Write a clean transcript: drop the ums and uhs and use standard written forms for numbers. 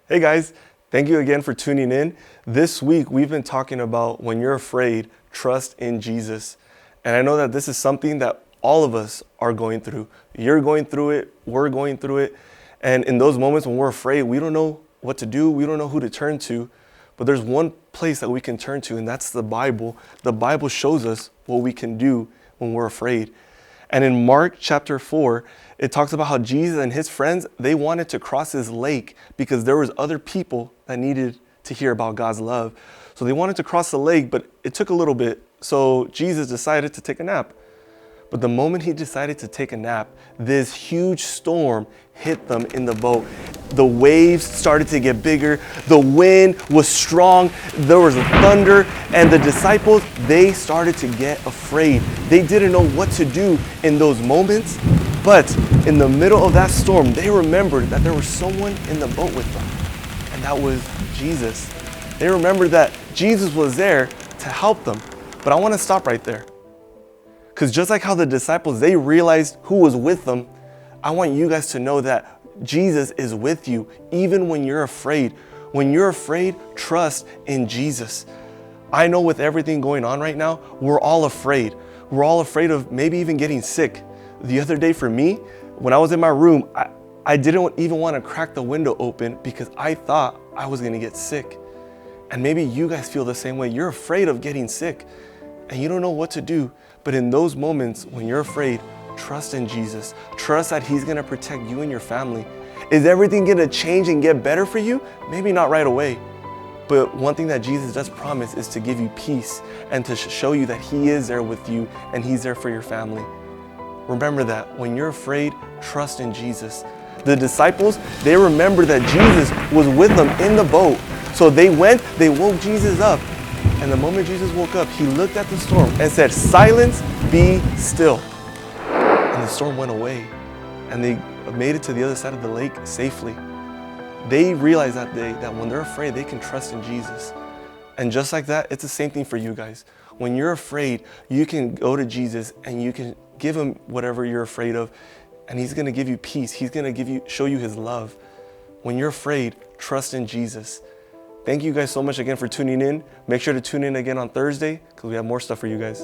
Hey guys, thank you again for tuning in. This week we've been talking about when you're afraid, trust in Jesus. And I know that this is something that all of us are going through. You're going through it, we're going through it. And in those moments when we're afraid, we don't know what to do, we don't know who to turn to. But there's one place that we can turn to, and that's the Bible. The Bible shows us what we can do when we're afraid. And in Mark chapter 4, it talks about how Jesus and his friends, they wanted to cross this lake because there was other people that needed to hear about God's love. So they wanted to cross the lake, but it took a little bit. So Jesus decided to take a nap. But the moment he decided to take a nap, this huge storm hit them in the boat. The waves started to get bigger. The wind was strong. There was thunder. And the disciples, they started to get afraid. They didn't know what to do in those moments. But in the middle of that storm, they remembered that there was someone in the boat with them. And that was Jesus. They remembered that Jesus was there to help them. But I want to stop right there. Because just like how the disciples, they realized who was with them, I want you guys to know that Jesus is with you, even when you're afraid. When you're afraid, trust in Jesus. I know with everything going on right now, we're all afraid. We're all afraid of maybe even getting sick. The other day for me, when I was in my room, I didn't even want to crack the window open because I thought I was going to get sick. And maybe you guys feel the same way. You're afraid of getting sick and you don't know what to do. But in those moments when you're afraid, trust in Jesus. Trust that he's going to protect you and your family. Is everything going to change and get better for you? Maybe not right away. But one thing that Jesus does promise is to give you peace and to show you that he is there with you and he's there for your family. Remember that when you're afraid, trust in Jesus. The disciples, they remembered that Jesus was with them in the boat. So they went, they woke Jesus up. And the moment Jesus woke up, he looked at the storm and said, "Silence, be still." And the storm went away. And they made it to the other side of the lake safely. They realized that day that when they're afraid, they can trust in Jesus. And just like that, it's the same thing for you guys. When you're afraid, you can go to Jesus and you can give him whatever you're afraid of. And he's going to give you peace. He's going to show you his love. When you're afraid, trust in Jesus. Thank you guys so much again for tuning in. Make sure to tune in again on Thursday because we have more stuff for you guys.